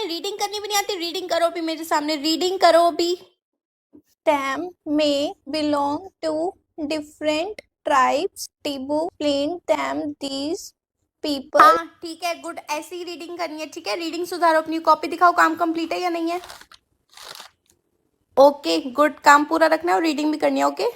तुम्हें रीडिंग करनी भी नहीं आती? रीडिंग करो भी मेरे सामने, रीडिंग करो भी। Them may belong to different tribes. Tibu explained them these people. हाँ ठीक है, गुड, ऐसी ही रीडिंग करनी है। ठीक है, रीडिंग सुधारो, अपनी कॉपी दिखाओ, काम कंप्लीट है या नहीं है? ओके गुड, काम पूरा रखना है और रीडिंग भी करनी है। ओके,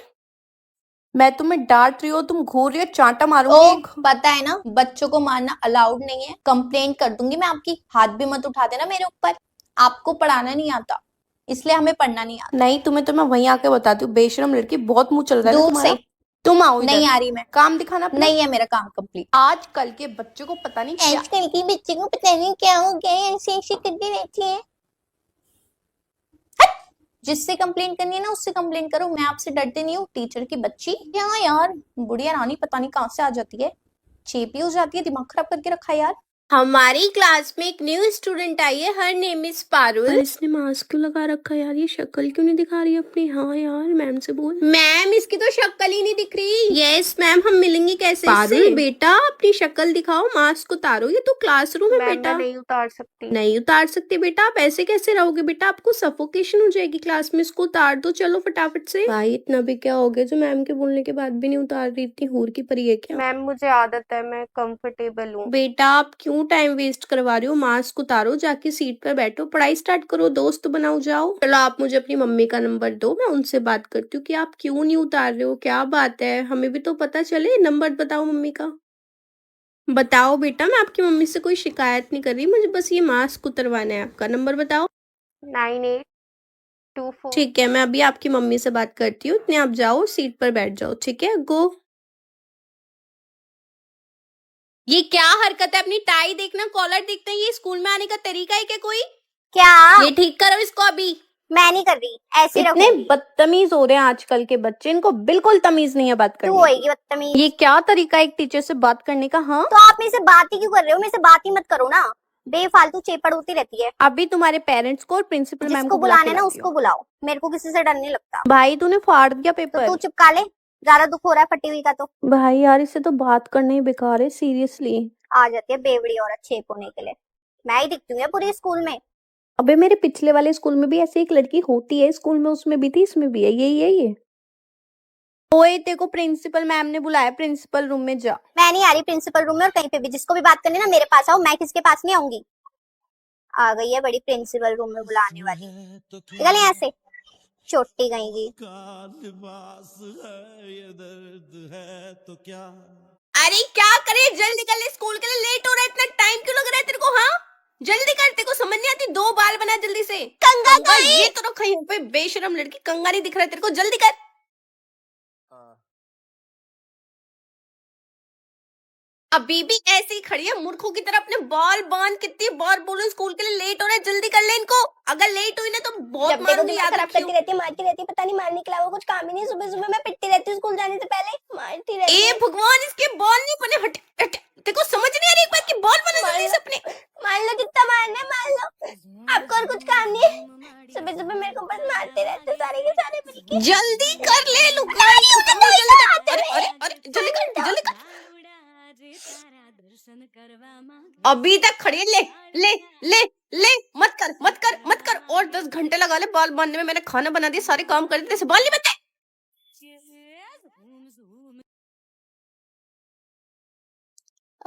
मैं तुम्हें डांट रही हूँ, तुम घूर रही हो, चांटा मारूंगी। पता है ना, बच्चों को मारना अलाउड नहीं है, कंप्लेन कर दूंगी मैं आपकी। हाथ भी मत उठा देना मेरे ऊपर। आपको पढ़ाना नहीं आता, इसलिए हमें पढ़ना नहीं आता। नहीं, तुम्हें तो मैं वहीं आके बताती हूँ। बेशरम लड़की, बहुत मुंह चल रहा है ना तुम्हारा। तुम आओ इधर। नहीं आ रही मैं, काम दिखाना अपना। नहीं है मेरा काम कंप्लीट। आजकल के बच्चों को पता नहीं क्या, आजकल के बच्चे को पता नहीं क्या हो गया, ऐसे ऐसे करती रहती है। जिससे कंप्लेन करनी है ना उससे कंप्लेन करो, मैं आपसे डरती नहीं हूँ। टीचर की बच्ची क्या यार, बुढ़िया रानी पता नहीं कहाँ से आ जाती है, चेपी हो जाती है, दिमाग खराब करके रखा है यार। हमारी क्लास में एक न्यू स्टूडेंट आई है, हर नेम इज पारुल। पर इसने मास्क क्यों लगा रखा है यार, ये शक्ल क्यों नहीं दिखा रही अपनी? हाँ यार, मैम से बोल। मैम इसकी तो शक्ल ही नहीं दिख रही। यस मैम, हम मिलेंगे कैसे? पारुल बेटा अपनी शक्ल दिखाओ, मास्क उतारो, ये तो क्लासरूम है बेटा। नहीं उतार सकती। नहीं उतार सकती बेटा, आप ऐसे कैसे रहोगे बेटा, आपको सफोकेशन हो जाएगी क्लास में। इसको उतार दो चलो फटाफट से। भाई इतना भी क्या हो गया जो मैम के बोलने के बाद भी नहीं उतार रही, इतनी हूर की परी है क्या? मैम मुझे आदत है, मैं कंफर्टेबल हूँ। बेटा आप क्यों टाइम वेस्ट करवा रही हो, मास्क उतारो, जाके सीट पर बैठो, पढ़ाई स्टार्ट करो, दोस्त बनाओ, जाओ। चलो आप मुझे अपनी मम्मी का नंबर दो, मैं उनसे बात करती हूँ कि आप क्यों नहीं उतार रहे हो, क्या बात है, हमें भी तो पता चले। नंबर बताओ मम्मी का। बताओ बेटा, मैं आपकी मम्मी से कोई शिकायत नहीं कर रही, मुझे बस ये मास्क उतरवाना है। आपका नंबर बताओ। 9824। ठीक है, मैं अभी आपकी मम्मी से बात करती हूँ, इतने आप जाओ सीट पर बैठ जाओ। ठीक है, गो। ये क्या हरकत है, अपनी टाई देखना, कॉलर देखते हैं, ये स्कूल में आने का तरीका है क्या कोई? क्या? ये ठीक करो इसको अभी। मैं नहीं कर रही, ऐसे इतने रखूंगी। बदतमीज हो रहे हैं आजकल के बच्चे, इनको बिल्कुल तमीज नहीं है बात तू करने होएगी की। बदतमीज। ये क्या तरीका है एक टीचर से बात करने का? हाँ तो आप मेरे से बात ही क्यों कर रहे हो? मेरे से बात ही मत करो ना, बेफालतू चेपड़ होती रहती है। अभी तुम्हारे पेरेंट्स को और प्रिंसिपल मैम जिसको को बुला के बुलाना है ना लाती उसको हूँ। बुलाओ, मेरे को किसी से डर नहीं लगता। भाई तूने फाड़ दिया तो पेपर। तू चिपका ले, ज्यादा दुख हो रहा है फटी हुई का तो। भाई यार इससे तो बात करना ही बेकार है, सीरियसली। आ जाती है बेवड़ी औरत छेप होने के लिए। मैं ही दिखती हूँ या पूरे स्कूल में? अबे मेरे पिछले वाले स्कूल में भी ऐसी एक लड़की होती है, स्कूल में उसमें भी थी, इसमें भी है, यही है ये। ओए तेरे को प्रिंसिपल मैम ने बुलाया, प्रिंसिपल रूम में जा। मैं नहीं आ रही प्रिंसिपल रूम में, और कहीं पे भी जिसको भी बात करनी है ना मेरे पास आओ, मैं किसके पास नहीं आऊंगी। आ गई है बड़ी प्रिंसिपल रूम में बुलाने वाली, निकल यहाँ से, चोटी गई की। अरे क्या करे, जल्दी कर ले, स्कूल के लिए लेट हो रहा है, इतना टाइम क्यों लग रहा है तेरे को? हाँ जल्दी कर, तेरे को समझ नहीं आती, 2 बाल बना जल्दी से। कंगा ये तो रखा है पे, बेशरम लड़की, कंगा नहीं दिख रहा है तेरे को, जल्दी कर। अभी भी ऐसे ही खड़ी है मूर्खों की तरह, अपने बाल बांध, कितनी बार बोलो स्कूल के लिए लेट हो रहा है, जल्दी कर ले इनको। अगर लेट हुई ना तो बहुत मारूंगी, याद खराब रखियो। करती रहती है, मारती रहती है, पता नहीं मारने के अलावा कुछ काम ही नहीं। सुबह सुबह मैं पिटती रहती हूँ स्कूल जाने से पहले, मारती रहती ए है। भगवान, इसके बाल नहीं बने, हट हट, तेरे को समझ नहीं आ रही एक बात की, बाल बना जल्दी से अपने। मार लो जितना मारना है मार लो, आपको और कुछ काम नहीं है। सुबह सुबह मेरे को बस मारते रहते सारे के सारे मिलके। जल्दी कर ले लुगाई, जल्दी कर, अरे अरे अरे जल्दी कर, जल्दी कर। अभी तक खड़ी है, ले ले ले ले, मत कर मत कर मत कर, और 10 घंटे लगा ले बाल बांधने में, मैंने खाना बना दिया, सारे काम कर दिए, बाल नहीं बनते।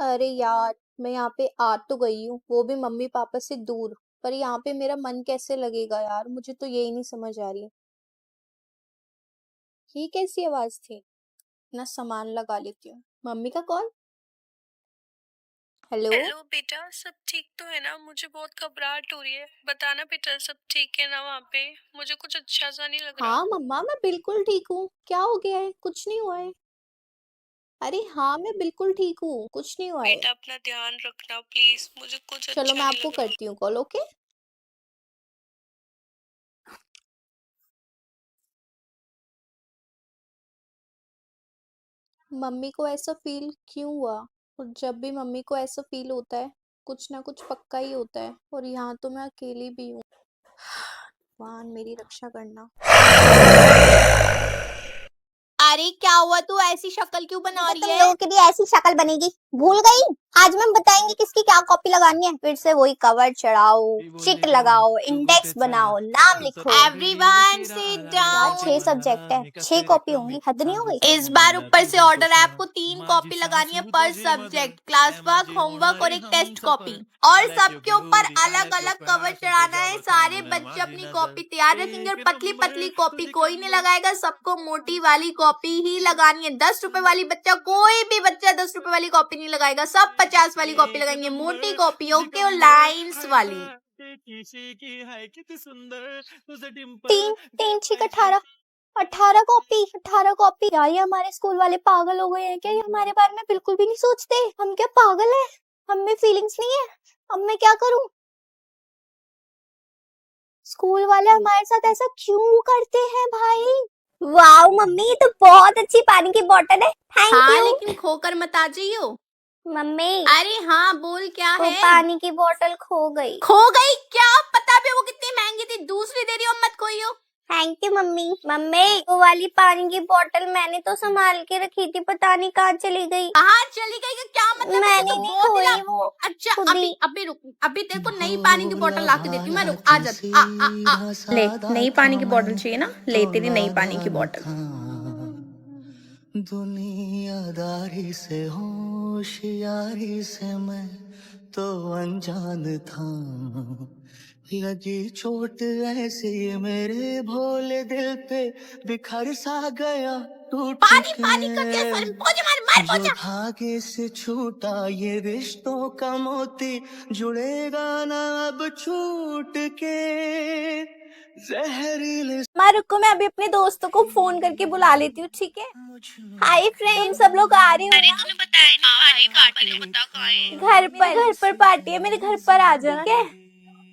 अरे यार मैं यहाँ पे आ तो गई हूँ, वो भी मम्मी पापा से दूर, पर यहाँ पे मेरा मन कैसे लगेगा यार, मुझे तो यही नहीं समझ आ रही। ये कैसी आवाज थी? अपना सामान लगा लेती हूँ। मम्मी का कॉल। हेलो हेलो बेटा, सब ठीक तो है ना? मुझे बहुत घबराहट हो रही है, बताना बेटा सब ठीक है ना वहाँ पे? मुझे कुछ अच्छा सा नहीं लग रहा। हाँ मम्मा मैं बिल्कुल ठीक हूँ, क्या हो गया है? कुछ नहीं हुआ है। अरे हाँ मैं बिल्कुल ठीक हूँ, कुछ नहीं हुआ है। बेटा अपना ध्यान रखना प्लीज, मुझे कुछ चलो अच्छा मैं नहीं आपको लग रहा। करती हूँ कॉल, ओके। मम्मी को ऐसा फील क्यों हुआ? और जब भी मम्मी को ऐसा फील होता है कुछ ना कुछ पक्का ही होता है, और यहाँ तो मैं अकेली भी हूँ। भगवान मेरी रक्षा करना। अरे क्या हुआ, तू ऐसी शक्ल क्यों बना तो रही तुम है? लोगों की भी ऐसी शक्ल बनेगी, भूल गई? आज हम बताएंगे किसकी क्या कॉपी लगानी है। फिर से वही कवर चढ़ाओ, चिट लगाओ, इंडेक्स बनाओ, नाम लिखो। एवरीवन सिट यार 6 डाउन। सब्जेक्ट है, 6 कॉपी होंगी, हद नहीं हो गई? इस बार ऊपर से ऑर्डर है, आपको 3 कॉपी लगानी है पर सब्जेक्ट, क्लास वर्क, होमवर्क और एक टेस्ट कॉपी, और सबके ऊपर अलग अलग कवर चढ़ाना है। सारे बच्चे अपनी कॉपी तैयार रखेंगे और पतली पतली कॉपी कोई नहीं लगाएगा, सबको मोटी वाली कॉपी ही लगानी है। 10 रुपए वाली बच्चा, कोई भी बच्चा 10 रुपए वाली कॉपी नहीं लगाएगा, सब 50 वाली कॉपी लगाएंगे, मोटी कॉपी ओके, और लाइंस वाली। 3 3 6 18 18 कॉपी। यार ये हमारे स्कूल वाले पागल हो गए हैं क्या? ये हमारे बारे में बिल्कुल भी नहीं सोचते। हम क्या पागल है? हम में फीलिंग्स नहीं है? अब मैं क्या करूं? स्कूल वाले हमारे साथ ऐसा क्यों करते हैं भाई? वाओ मम्मी, ये तो बहुत अच्छी पानी की बोतल है, थैंक हाँ यू। लेकिन खोकर मत आ जाइयो। मम्मी अरे हाँ बोल, क्या वो है? पानी की बोतल खो गई। खो गई? क्या पता भी वो कितनी महंगी थी, दूसरी दे रही हो, मत खोइयो। Thank you mummy. मम्मी वो वाली पानी की बोतल मैंने तो संभाल के रखी थी, पता नहीं कहाँ चली गई। कहाँ चली गई का क्या मतलब? मैंने तो नहीं बहुत खोई दिला- वो। अच्छा खुद अभी ही। अभी रुक, अभी तेरे को नई पानी की बोतल ला के देती हूँ मैं, रुक, आ जा। ले, नई पानी की बोतल चाहिए ना, ले तेरी नई पानी की बोतल। दुनियादारी से होशियारी से मैं तो अनजान था, लगी चोट ऐसी मेरे भोले दिल पे, बिखर सा गया टूट पानी के। पानी कर दिया सर, पहुंचे मार जो पहुंचा। धागे से छूटा ये रिश्तों का मोती, जुड़ेगा ना अब छूट के, जहरीले मैं रुको, मैं अभी अपने दोस्तों को फोन करके बुला लेती हूँ, ठीक है? हाय फ्रेंड, तुम सब लोग आ रहे हो ना? तूने बताया नहीं, पानी पार्टी बता कहाँ है? घर पर पार्टी है, मेरे घर पर आ जाना, ठीक है?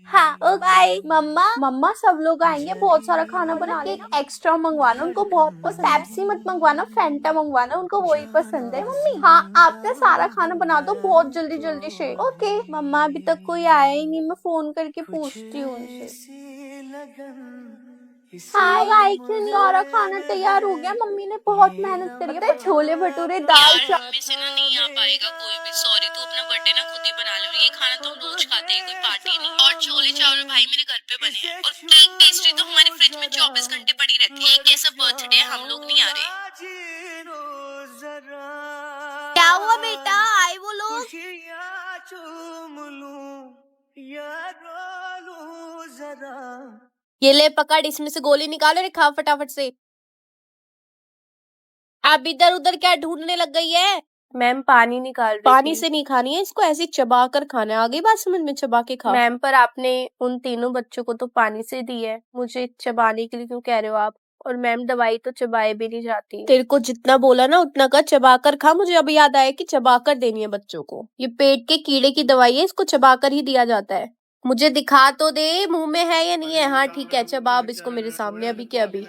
हाँ ओके बाय। मम्मा सब लोग आएंगे, बहुत सारा खाना बना लेना, एक्स्ट्रा मंगवाना, उनको बहुत पसंद है। पेप्सी मत मंगवाना, फैंटा मंगवाना, उनको वही पसंद है। मम्मी हाँ, आपका सारा खाना बना दो बहुत जल्दी जल्दी से। ओके मम्मा, अभी तक कोई आया ही नहीं, मैं फोन करके पूछती हूँ उनसे। हाँ भाई, क्यों नहीं? सारा खाना तैयार हो गया, मम्मी ने बहुत मेहनत करी है। छोले भटूरे, दाल यार हम में से ना नहीं आ पाएगा कोई भी, सॉरी, तू अपना बर्थडे ना खुद ही बना लो, ये खाना तो हम रोज खाते हैं, कोई पार्टी नहीं। और छोले चावल भाई मेरे घर पे बने हैं, और केक पेस्ट्री तो हमारे फ्रिज में 24 घंटे पड़ी रहती है। एक ऐसा बर्थडे है, हम लोग नहीं आ रहे। क्या हुआ बेटा, आए वो लोग? ये ले पकड़, इसमें से गोली निकालो रे, खा फटाफट से। अब इधर उधर क्या ढूंढने लग गई है? मैम पानी निकाल रही पानी थी। से नहीं खानी है इसको, ऐसे चबा कर खाना है। आ गई बात समझ में? चबा के खाओ। मैम पर आपने उन तीनों बच्चों को तो पानी से दी है, मुझे चबाने के लिए क्यों कह रहे हो आप? और मैम दवाई तो चबाए भी नहीं जाती। तेरे को जितना बोला ना उतना कर, चबा कर खा। मुझे अभी याद आया कि चबा कर देनी है बच्चों को, ये पेट के कीड़े की दवाई है, इसको चबा कर ही दिया जाता है। मुझे दिखा तो दे, मुंह में है या नहीं है? हाँ ठीक है, चबा अब इसको मेरे सामने, अभी के अभी।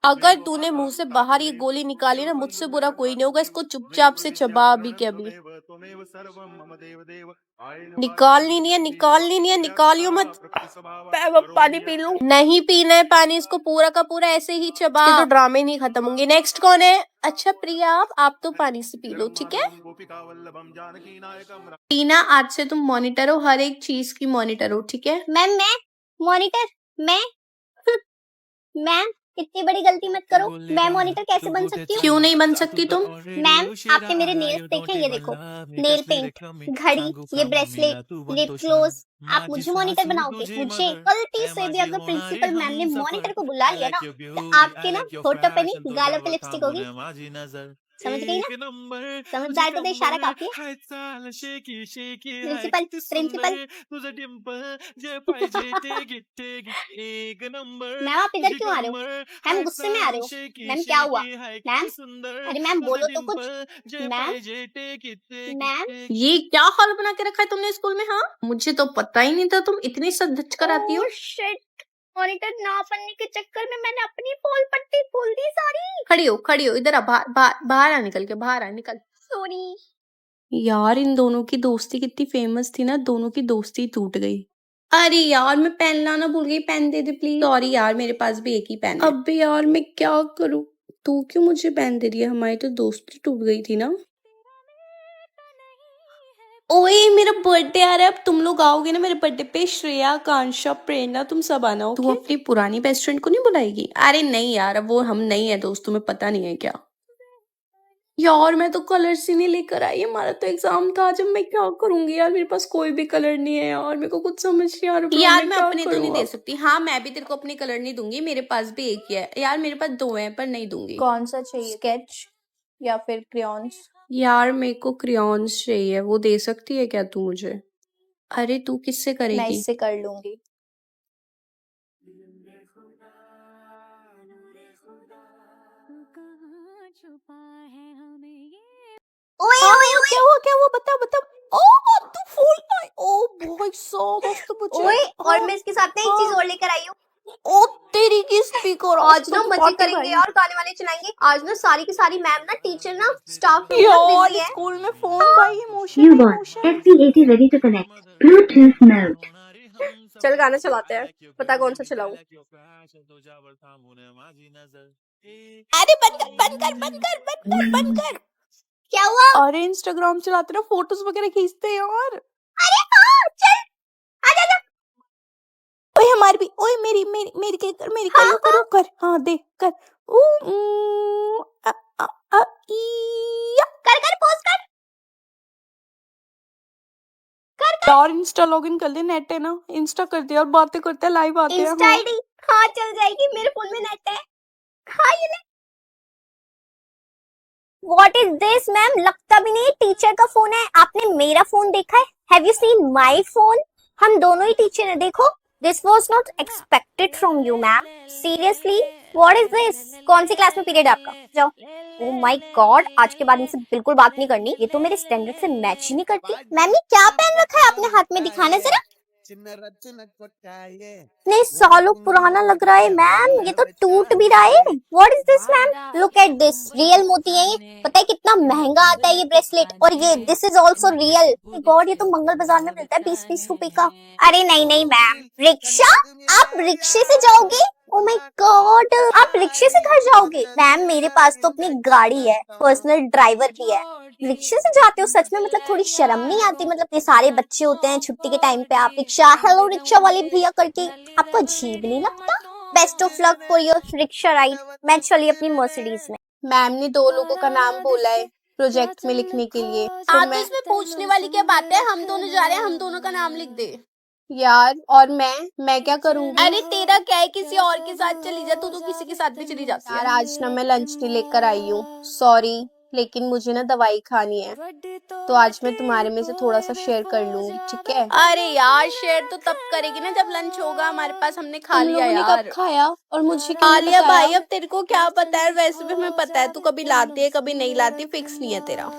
अगर तूने मुंह से बाहर ये गोली निकाली ना, मुझसे बुरा कोई नहीं होगा, इसको चुपचाप से चबा अभी के अभी। निकालनी नहीं है, निकालनी नहीं है, निकालियो मत। पानी पी लूं? नहीं पीना है पानी, इसको पूरा का पूरा ऐसे ही चबा, तो ड्रामे नहीं खत्म होंगे। नेक्स्ट कौन है? अच्छा प्रिया, आप तो पानी से पी लो, ठीक है? टीना, आज से तुम मॉनिटर हो, हर एक चीज की मॉनिटर हो, ठीक है? मैम मैं मॉनिटर? मैम इतनी बड़ी गलती मत करो, मैं मॉनिटर कैसे बन सकती हूँ? क्यों नहीं बन सकती तुम? मैम आपने मेरे नेल्स देखे? ये देखो, नेल पेंट, घड़ी, ये ब्रेसलेट, लिप ग्लोस, आप मुझे मॉनिटर बनाओगे? मुझे गलती से भी अगर प्रिंसिपल मैम ने मॉनिटर को बुला लिया ना, तो आपके ना होठों पे नहीं, गालों पे लिपस्टिक होगी, समझ गई ना? समझदार को तो इशारा काफी है। प्रिंसिपल प्रिंसिपल मैम आप इधर क्यों आ रहे हो? मैम गुस्से में आ रहे हो? मैम क्या हुआ? मैम अरे मैम बोलो तो कुछ। मैम ये क्या हाल बना के रखा है तुमने स्कूल में? हाँ मुझे तो पता ही नहीं था तुम इतनी सच कराती हो। शिट, मॉनिटर ना बनने के चक्कर में मैंने अपनी पोल पट्टी खोल दी सारी। खड़ी हो इधर आ, बाहर आ, निकल के बाहर आ, निकल। सॉरी। यार इन दोनों की दोस्ती कितनी फेमस थी ना, दोनों की दोस्ती टूट गई। अरे यार मैं पेन लाना भूल गई, पेन दे दे प्लीज। सॉरी यार, मेरे पास भी एक ही पेन है। अबे यार मैं क्या करूं, तू क्यों मुझे पेन दे दिया? हमारी तो दोस्ती टूट गई थी ना। ओए मेरा बर्थडे आ रहा है, अब तुम लोग आओगे ना मेरे बर्थडे पे? श्रेया, कांशा, प्रेरणा, तुम सब आना। ओके? तू अपनी पुरानी बेस्ट फ्रेंड को नहीं बुलाएगी? अरे नहीं यार, अब वो हम नहीं है दोस्त, तुम्हें पता नहीं है क्या? यार मैं तो कलर्स ही नहीं लेकर आई, हमारा तो एग्जाम था। जब मैं क्या करूंगी यार, मेरे पास कोई भी कलर नहीं है यार, मेरे को कुछ समझ नहीं आ रहा। यार मैं अपने तो नहीं दे सकती। हाँ मैं भी तेरे को अपने कलर नहीं दूंगी, मेरे पास भी एक ही है यार, मेरे पास दो हैं पर नहीं दूंगी। कौन सा चाहिए, स्केच या फिर क्रेयॉन्स? यार मेरे को क्रेयॉन्स चाहिए, वो दे सकती है क्या तू मुझे? अरे तू किससे मैं करेगी? इससे कर लूंगी। ओए ओए ओए क्या हुआ बता बता। ओ तू फूल पाई, ओ भाई सो मस्त बच्चे। ओए और मैं इसके साथ ना एक चीज और लेकर आई हूँ। ओ तेरी की स्पीकर, आज ना मजे करेंगे यार, गाने वाने चलाएंगे। आज ना सारी की सारी मैम ना, टीचर ना, स्टाफ में यार बिजी है। स्कूल में फोन भाई, emotion You want SC80 ready to connect. Bluetooth mode. चल गाना चलाते हैं, पता कौन सा चलाऊं? अरे बंद कर बंद कर बंद कर बंद कर बंद कर। क्या हुआ? अरे इंस्टाग्राम चलाते ना, फोटोज वगैरह खींचते हैं यार। अरे हाँ चल, आजा आजा। ओए हमारी भी, ओए मेरी मेरी मेरी के कर, मेरी करो करो कर, हाँ दे कर। ऊ आ आ आ या कर कर पोस्ट कर। यार इंस्टा लॉगिन कर ले, नेट है ना, इंस्टा कर दे और बातें करते हैं, लाइव आते हैं। इंस्टा आईडी हाँ चल जाएगी, मेरे फोन में नेट है। हाँ ये ले। What is this ma'am? लगता भी नहीं टीचर का फोन है। आपने मेरा फोन देखा है? Have you seen my phone? हम दोनों ही टीचर हैं, देखो। This was not expected from you ma'am. Seriously? What is this? कौन सी क्लास में पीरियड है आपका? जाओ। Oh my God, आज के बाद इनसे बिल्कुल बात नहीं करनी, ये तो मेरे स्टैंडर्ड से मैच ही नहीं करती। मैम ये क्या पहन रखा है आपने हाथ में, दिखाना जरा। इतने सालों पुराना लग रहा है मैम, ये तो टूट भी रहा है। What is this ma'am? Look at this, real मोती है ये। पता है कितना महंगा आता है ये ब्रेसलेट? और ये this is also real. God, ये तो मंगल बाजार में मिलता है 20-20 रुपए का। अरे नहीं नहीं मैम, रिक्शा? आप रिक्शे से जाओगे? ओ माय गॉड, आप रिक्शे से घर जाओगे? मैम मेरे पास तो अपनी गाड़ी है, पर्सनल ड्राइवर भी है। रिक्शे से जाते हो सच में? मतलब थोड़ी शर्म नहीं आती? मतलब ये सारे बच्चे होते हैं छुट्टी के टाइम पे, आप रिक्शा, हेलो रिक्शा वाले भैया करके, आपको अजीब नहीं लगता? Best of luck for your rickshaw ride. मैं चली अपनी मर्सिडीज में। मैम ने 2 लोगों का नाम बोला है प्रोजेक्ट में लिखने के लिए। हाँ तो इसमें पूछने वाली क्या बात है, हम दोनों जा रहे हैं, हम दोनों का नाम लिख दे। यार और मैं क्या करूंगी? अरे तेरा क्या है, किसी और के साथ चली जा, तू तो किसी के साथ भी चली जाती यार है। आज ना मैं लंच नहीं लेकर आई हूँ, सॉरी, लेकिन मुझे ना दवाई खानी है, तो आज मैं तुम्हारे में से थोड़ा सा शेयर कर लूंगी, ठीक है? अरे यार शेयर तो तब करेगी ना जब लंच होगा हमारे पास, हमने खा लिया यार। कब खाया और मुझे खा लिया भाई, अब तेरे को क्या पता है? वैसे भी हमें पता है तू कभी लाती है कभी नहीं लाती, फिक्स नहीं है तेरा।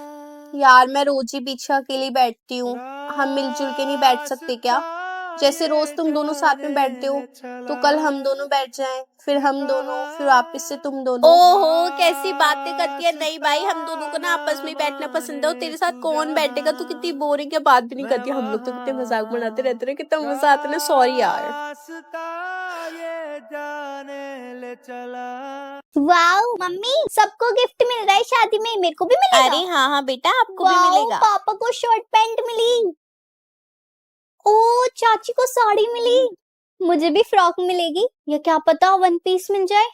यार मैं रोज ही पीछे अकेली बैठती हूँ, हम मिलजुल के नहीं बैठ सकते क्या? जैसे रोज तुम दोनों साथ में बैठते हो, तो कल हम दोनों बैठ जाएं, फिर हम दोनों, फिर वापस से तुम दोनों। ओहो कैसी बातें करती है। नहीं भाई, हम दोनों को ना आपस में बैठना पसंद है, और तेरे साथ कौन बैठेगा? तू कितनी बोरिंग है, बात भी नहीं करती। हम लोग तो कितने मजाक बनाते रहते हैं, कितना मजा आता है ना। सॉरी यार। वाओ मम्मी, सबको गिफ्ट मिल रहा है शादी में, मेरे को भी मिलेगा? अरे हाँ हाँ बेटा, आपको भी वाओ, मिलेगा। पापा को शर्ट पैंट मिली। ओ चाची को साड़ी मिली, मुझे भी फ्रॉक मिलेगी, या क्या पता वन पीस मिल जाए,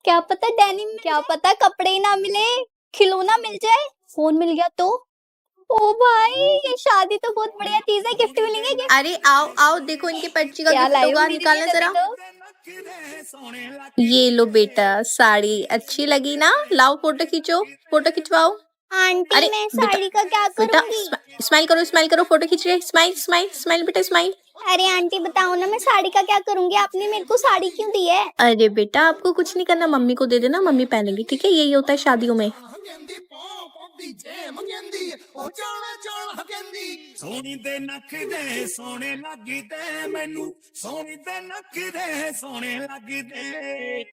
क्या पता डेनिम, क्या पता कपड़े ही ना मिले, खिलौना मिल जाए, फोन मिल गया तो। ओ भाई, ये शादी तो बहुत बढ़िया चीज है, गिफ्ट मिलेंगे गिफ्ट। अरे आओ आओ, देखो इनके पर्ची का क्या गिफ्ट लाई होगा, हो मेरे निकालना लिए जरा। तो? ये लो बेटा, साड़ी अच्छी लगी ना? लाओ फोटो खींचो, फोटो खिंचवाओ। आंटी अरे मैं बेटा, साड़ी का क्या बेटा करूंगी? स्माइल करो, फोटो खींच रहे, स्माइल स्माइल स्माइल बेटा स्माइल। अरे आंटी बताओ ना, मैं साड़ी का क्या करूंगी? आपने मेरे को साड़ी क्यों दी है? अरे बेटा आपको कुछ नहीं करना, मम्मी को दे देना, मम्मी पहनेगी, ठीक है? यही होता है शादियों में। ਸੋਹਣੀ ਦੇ ਨੱਕ ਦੇ ਸੋਹਣੇ ਲੱਗਦੇ ਮੈਨੂੰ, ਸੋਹਣੀ ਦੇ ਨੱਕ ਦੇ ਸੋਹਣੇ ਲੱਗਦੇ।